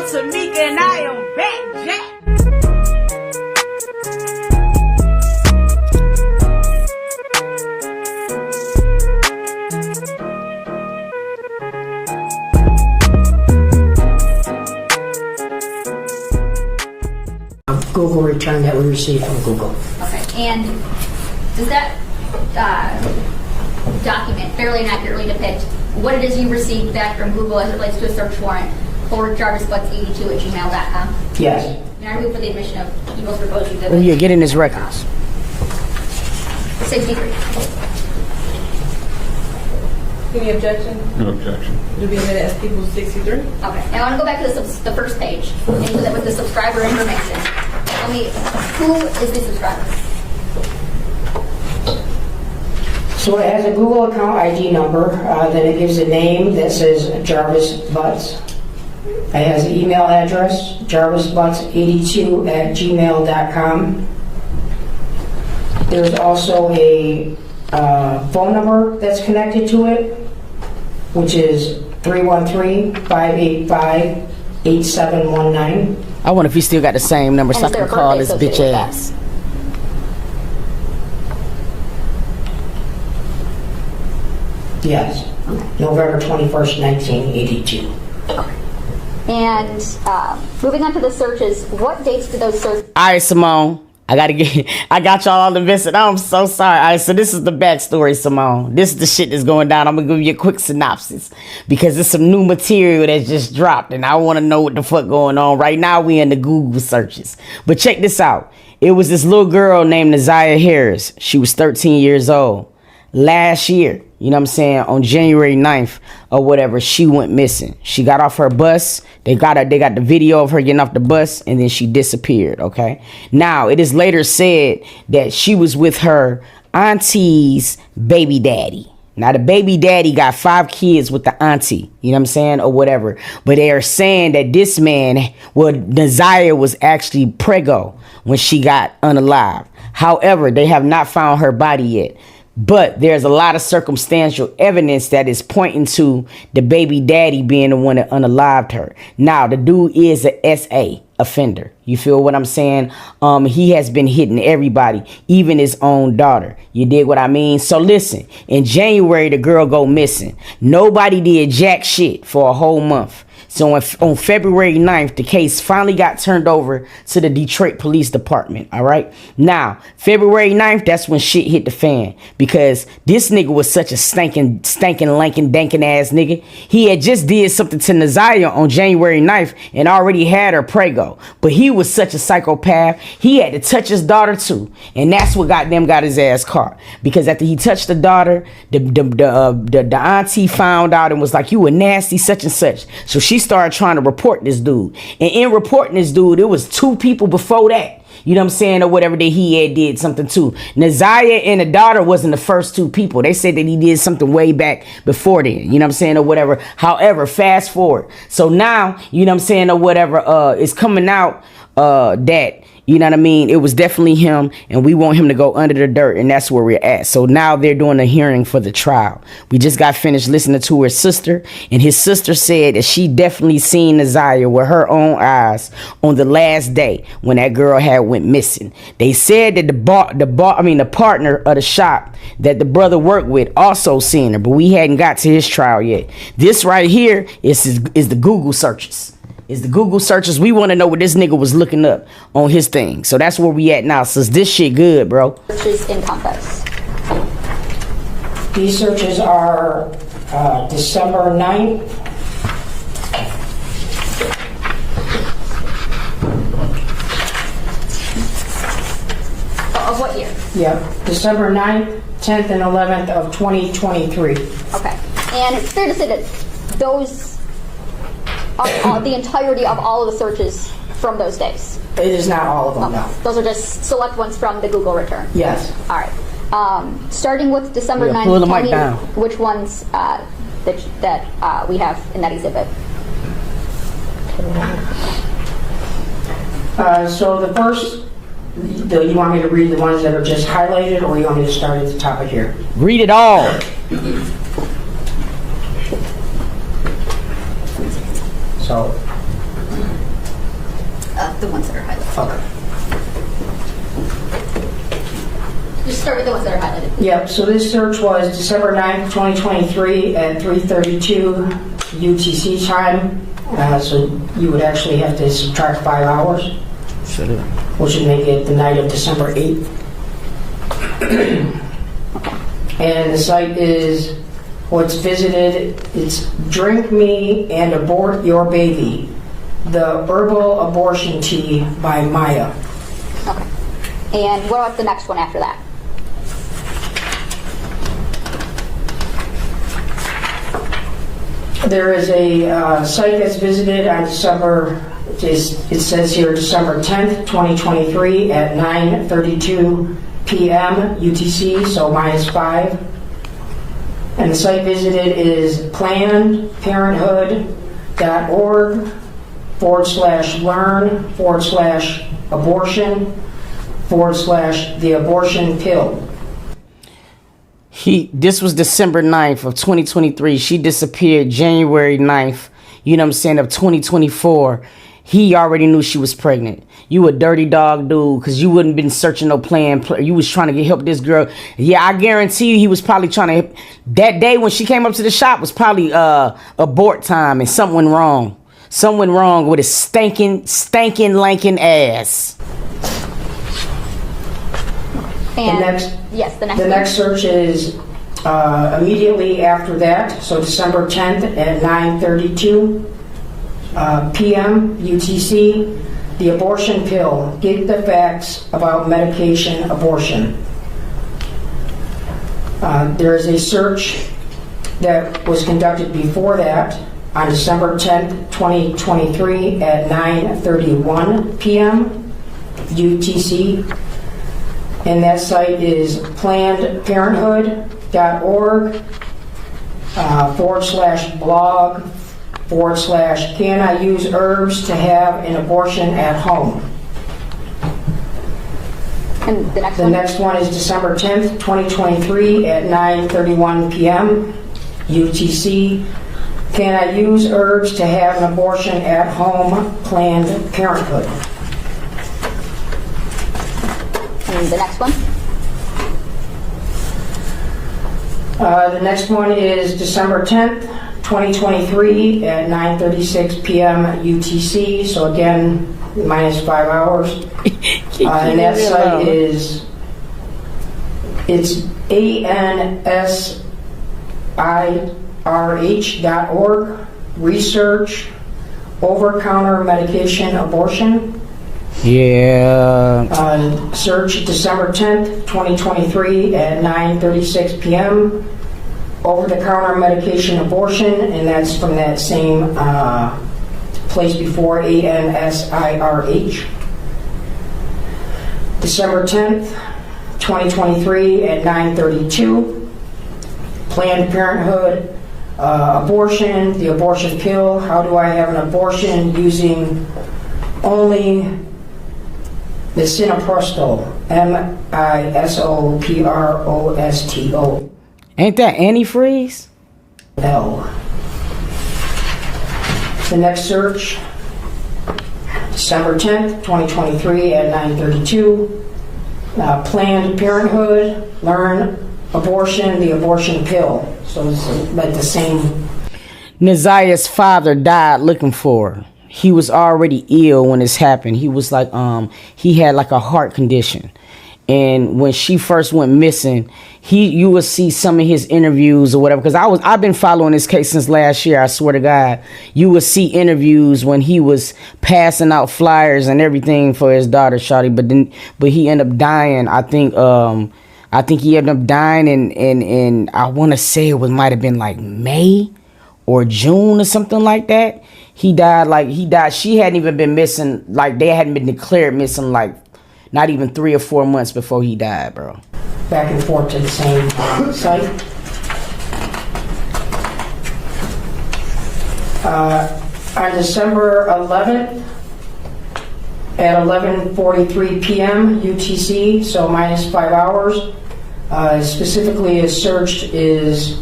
girl Tamika and I am back, Jack. Google return that we received from Google. Okay, and does that document fairly and accurately depict what it is you received back from Google as it relates to a search warrant for jarvisbutts82@gmail.com? Yes. And I move for the admission of Eagles proposed exhibit. Oh, you're getting his records. 63. Any objection? No objection. To be admitted as people 63? Okay, now I want to go back to the first page and with the subscriber information. Tell me, who is the subscriber? So it has a Google account ID number, then it gives a name that says Jarvis Butts. It has an email address, jarvisbutts82@gmail.com. There's also a phone number that's connected to it, which is 313-585-8719. I wonder if he still got the same number so I And is there can a call birthday this bitch associated with ass. Yes. November 21st, 1982. And moving on to the searches, what dates did those searches? All right, Simone. I got y'all all invested. I'm so sorry. All right, so this is the backstory, Simone. This is the shit that's going down. I'm gonna give you a quick synopsis because there's some new material that just dropped, and I want to know what the fuck going on. Right now, we in the Google searches. But check this out. It was this little girl named Naziyah Harris. She was 13 years old. Last year, you know what I'm saying, on January 9th or whatever, she went missing. She got off her bus. They got the video of her getting off the bus, and then she disappeared, okay? Now, it is later said that she was with her auntie's baby daddy. Now, the baby daddy got 5 kids with the auntie, you know what I'm saying, or whatever. But they are saying that this man, well, Naziyah was actually preggo when she got unalive. However, they have not found her body yet. But there's a lot of circumstantial evidence that is pointing to the baby daddy being the one that unalived her. Now, the dude is a SA offender. You feel what I'm saying? He has been hitting everybody, even his own daughter. You dig what I mean? So listen, in January, the girl go missing. Nobody did jack shit for a whole month. So on February 9th, the case finally got turned over to the Detroit Police Department, all right? Now, February 9th, that's when shit hit the fan because this nigga was such a stinking, lankin', dankin' ass nigga. He had just did something to Naziyah on January 9th and already had her prego. But he was such a psychopath, he had to touch his daughter too. And that's what got his ass caught. Because after he touched the daughter, the auntie found out and was like, you a nasty such and such. So she started trying to report this dude. And in reporting this dude, it was 2 people before that. You know what I'm saying? Or whatever that he had did something too. Naziyah and the daughter wasn't the first 2 people. They said that he did something way back before then. You know what I'm saying? Or whatever. However, fast forward. So now, you know what I'm saying? Or whatever, it's coming out that, you know what I mean, it was definitely him, and we want him to go under the dirt, and that's where we're at. So now they're doing a hearing for the trial. We just got finished listening to her sister, and his sister said that she definitely seen Naziyah with her own eyes on the last day when that girl had went missing. They said that the partner of the shop that the brother worked with also seen her, but we hadn't got to his trial yet. This right here is the Google searches. Is the Google searches. We want to know what this nigga was looking up on his thing. So that's where we at now. So this shit good, bro. Searches encompass. These searches are December 9th. Of what year? Yep, December 9th, 10th, and 11th of 2023. Okay. And it's fair to say that those are the entirety of all of the searches from those days. It is not all of them, no. Those are just select ones from the Google return. Yes. All right. Starting with December 9th, pull the tell mic me down. which ones that we have in that exhibit. So the first, you want me to read the ones that are just highlighted, or you want me to start at the top of here? Read it all. So the ones that are highlighted. Okay. Just start with the ones that are highlighted. Yep, so this search was December 9th, 2023 at 3:32 UTC time. So you would actually have to subtract 5 hours, which would make it the night of December 8th. And the site is, what's visited, it's Drink Me and Abort Your Baby, the Herbal Abortion Tea by Maya. Okay. And what about the next one after that? There is a site that's visited on December, it says here December 10th, 2023 at 9:32 p.m. UTC, so -5. And the site visited is plannedparenthood.org/learn/abortion/the abortion pill. This was December 9th of 2023. She disappeared January 9th, you know what I'm saying, of 2024. He already knew she was pregnant. You a dirty dog dude, because you wouldn't been searching no plan. You was trying to help this girl. Yeah, I guarantee you he was probably trying to, that day when she came up to the shop was probably abort time and something went wrong. Something went wrong with his stinking, lanking ass. And The next one. next search is immediately after that, so December 10th at 9:32 p.m. UTC, the abortion pill. Get the facts about medication abortion. There is a search that was conducted before that on December 10th, 2023 at 9:31 p.m. UTC. And that site is plannedparenthood.org/blog/can I use herbs to have an abortion at home. And the next The one? next one is December 10th, 2023 at 9:31 p.m. UTC. Can I use herbs to have an abortion at home? Planned Parenthood. And the next one? The next one is December 10th, 2023 at 9:36 p.m. UTC. So again, -5 hours. And that site is, it's ANSIRH.org, research, over-counter medication abortion. Yeah. Search December 10th, 2023 at 9:36 p.m. Over-the-counter medication abortion, and that's from that same place before, ANSIRH. December 10th, 2023 at 9:32. Planned Parenthood, abortion, the abortion pill. How do I have an abortion using only misoprostol, misoprosto. Ain't that antifreeze? L. The next search, December 10th, 2023 at 9:32. Planned Parenthood, learn abortion, the abortion pill. So it's like the same. Naziyah's father died looking for her. He was already ill when this happened. He was like, he had like a heart condition. And when she first went missing, you would see some of his interviews or whatever. Because I've been following this case since last year. I swear to God, you would see interviews when he was passing out flyers and everything for his daughter, Shawty. But he ended up dying. I think he ended up dying in I want to say it might have been like May or June or something like that. He died. She hadn't even been missing. Like, they hadn't been declared missing, like, not even 3 or 4 months before he died, bro. Back and forth to the same site. On December 11th at 11:43 p.m. UTC, so -5 hours. Specifically, as searched is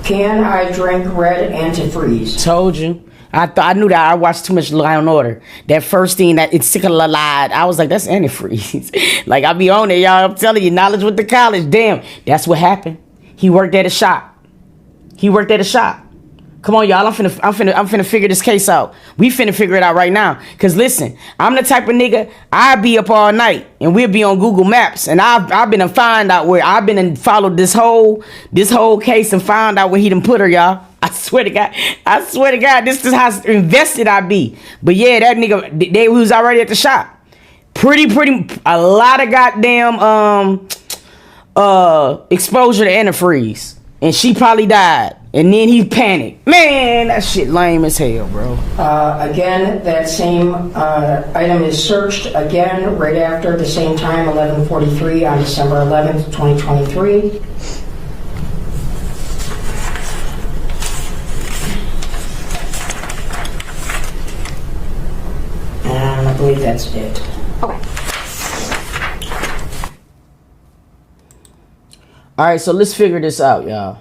Can I drink red antifreeze? Told you. I knew that. I watched too much Law and Order. That first thing that it's sick of lied. I was like, that's antifreeze. Like, I be on it, y'all. I'm telling you, knowledge with the college. Damn, that's what happened. He worked at a shop. Come on, y'all. I'm finna figure this case out. We finna figure it out right now. Cause listen, I'm the type of nigga, I be up all night and we'll be on Google Maps. And I've been to find out where I've been and followed this whole case and found out where he done put her, y'all. I swear to God, this is how invested I be. But yeah, that nigga, they was already at the shop. Pretty, a lot of goddamn exposure to antifreeze. And she probably died. And then he panicked. Man, that shit lame as hell, bro. Again, that same item is searched again right after the same time, 11:43 on December 11th, 2023. And I believe that's it. Okay. All right, so let's figure this out, y'all.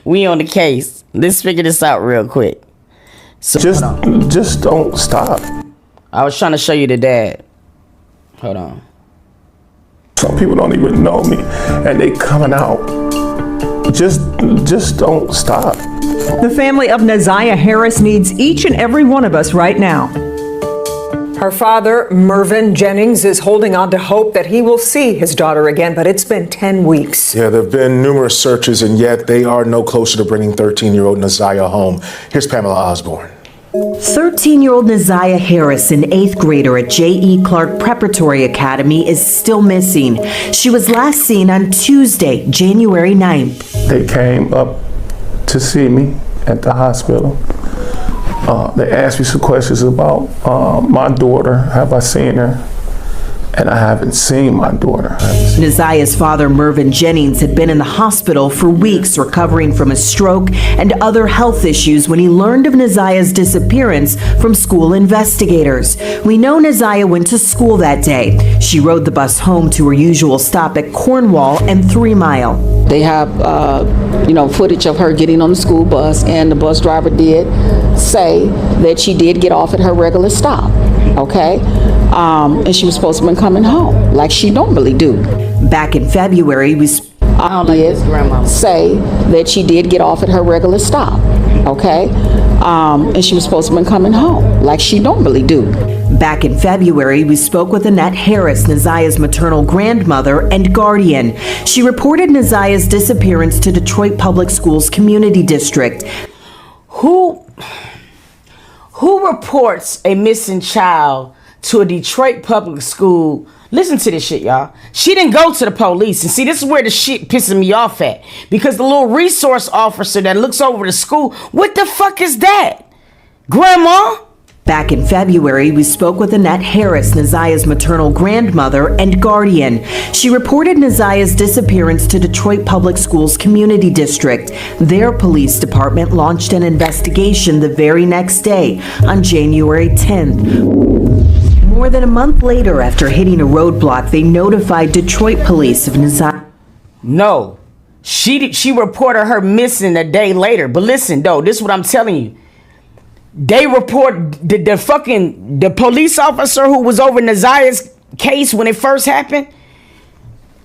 We on the case. Let's figure this out real quick. So Just don't stop. I was trying to show you the dad. Hold on. Some people don't even know me, and they coming out. Just don't stop. The family of Naziyah Harris needs each and every one of us right now. Her father, Mervyn Jennings, is holding on to hope that he will see his daughter again, but it's been 10 weeks. Yeah, there have been numerous searches, and yet they are no closer to bringing 13-year-old Naziyah home. Here's Pamela Osborne. 13-year-old Naziyah Harris, an 8th grader at J.E. Clark Preparatory Academy, is still missing. She was last seen on Tuesday, January 9th. They came up to see me at the hospital. They asked me some questions about my daughter. Have I seen her? And I haven't seen my daughter. Naziyah's father, Mervyn Jennings, had been in the hospital for weeks recovering from a stroke and other health issues when he learned of Naziyah's disappearance from school investigators. We know Naziyah went to school that day. She rode the bus home to her usual stop at Cornwall and 3 Mile. They have, footage of her getting on the school bus, and the bus driver did say that she did get off at her regular stop, okay? And she was supposed to have been coming home, like she normally do. Back in February, we say that she did get off at her regular stop, okay? And she was supposed to have been coming home, like she normally do. Back in February, we spoke with Annette Harris, Naziyah's maternal grandmother and guardian. She reported Naziyah's disappearance to Detroit Public Schools Community District. Who reports a missing child to a Detroit public school? Listen to this shit, y'all. She didn't go to the police. And see, this is where the shit pisses me off at. Because the little resource officer that looks over the school, what the fuck is that? Grandma? Back in February, we spoke with Annette Harris, Naziyah's maternal grandmother and guardian. She reported Naziyah's disappearance to Detroit Public Schools Community District. Their police department launched an investigation the very next day, on January 10th. More than a month later, after hitting a roadblock, they notified Detroit police of Naziyah. No, she reported her missing a day later. But listen, though, this is what I'm telling you. They report the police officer who was over Naziyah's case when it first happened.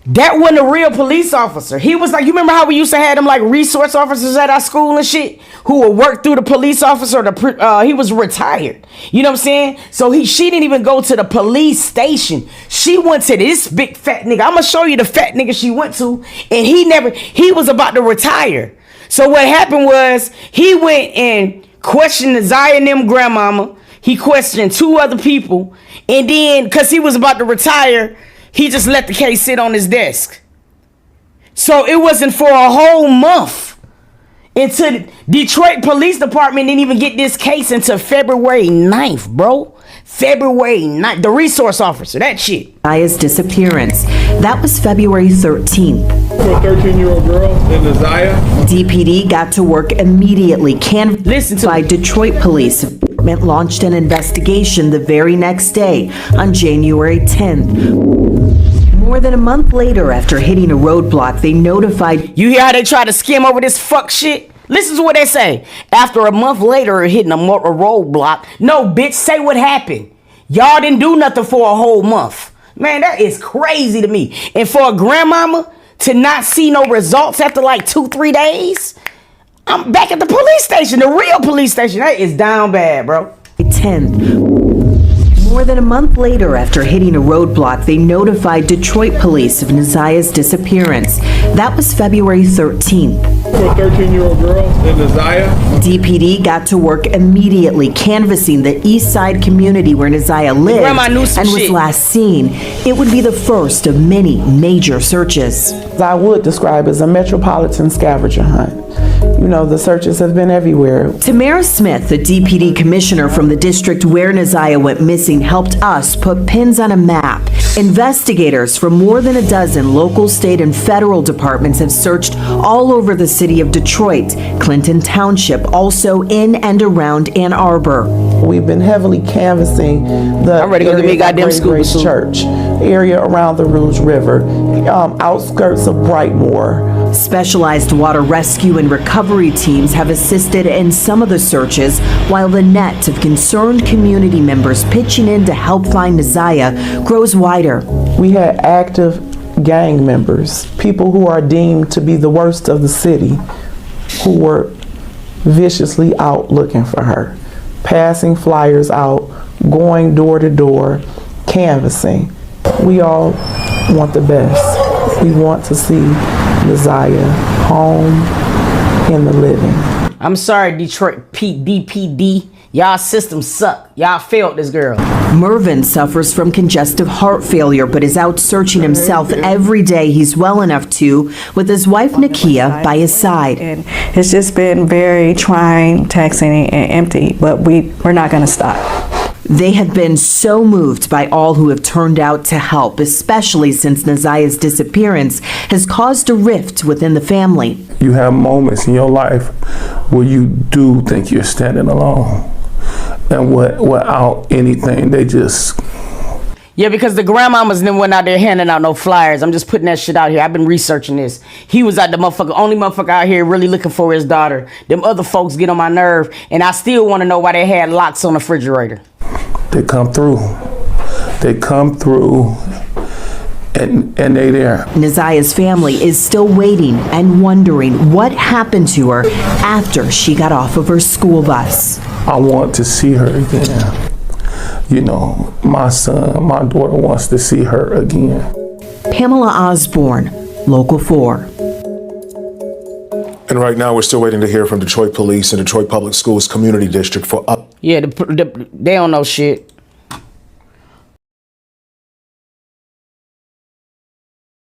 That wasn't a real police officer. He was like, you remember how we used to have them like resource officers at our school and shit who would work through the police officer. He was retired. You know what I'm saying? So she didn't even go to the police station. She went to this big fat nigga. I'm gonna show you the fat nigga she went to, and he was about to retire. So what happened was he went and questioned Naziyah and them grandmama. He questioned 2 other people, and then because he was about to retire, he just let the case sit on his desk. So it wasn't for a whole month until Detroit Police Department didn't even get this case until February 9th, bro. February 9th. The resource officer, that shit. Naziyah's disappearance. That was February 13th. For a 13-year-old girl in Naziyah. DPD got to work immediately. Listen to by Detroit Police Department launched an investigation the very next day, on January 10th. More than a month later, after hitting a roadblock, they notified. You hear how they try to skim over this fuck shit? Listen to what they say. After a month later of hitting a roadblock, no, bitch, say what happened. Y'all didn't do nothing for a whole month. Man, that is crazy to me. And for a grandmama to not see no results after like 2-3 days, I'm back at the police station, the real police station. That is down bad, bro. 10th. More than a month later, after hitting a roadblock, they notified Detroit police of Naziyah's disappearance. That was February 13th. A 13-year-old girl in Naziyah. DPD got to work immediately, canvassing the East Side community where Naziyah lived and was last seen. It would be the first of many major searches. I would describe as a metropolitan scavenger hunt. You know, the searches have been everywhere. Tamara Smith, the DPD commissioner from the district where Naziyah went missing, helped us put pins on a map. Investigators from more than a dozen local, state, and federal departments have searched all over the city of Detroit, Clinton Township, also in and around Ann Arbor. We've been heavily canvassing the Grace Church, area around the Rouge River, outskirts of Brightmoor. Specialized water rescue and recovery teams have assisted in some of the searches, while the net of concerned community members pitching in to help find Naziyah grows wider. We had active gang members, people who are deemed to be the worst of the city, who were viciously out looking for her, passing flyers out, going door to door, canvassing. We all want the best. We want to see Naziyah home in the living. I'm sorry, Detroit DPD. Y'all systems suck. Y'all failed this girl. Mervin suffers from congestive heart failure, but is out searching himself every day he's well enough to, with his wife Nakia by his side. And it's just been very trying, taxing, and empty, but we're not going to stop. They have been so moved by all who have turned out to help, especially since Naziyah's disappearance has caused a rift within the family. You have moments in your life where you do think you're standing alone. And without anything, they just... Yeah, because the grandmamas then went out there handing out no flyers. I'm just putting that shit out here. I've been researching this. He was out the only motherfucker out here really looking for his daughter. Them other folks get on my nerve, and I still want to know why they had locks on the refrigerator. They come through. They come through, and they there. Naziyah's family is still waiting and wondering what happened to her after she got off of her school bus. I want to see her again. You know, my daughter wants to see her again. Pamela Osborne, Local 4. And right now, we're still waiting to hear from Detroit Police and Detroit Public Schools Community District for up. Yeah, they don't know shit.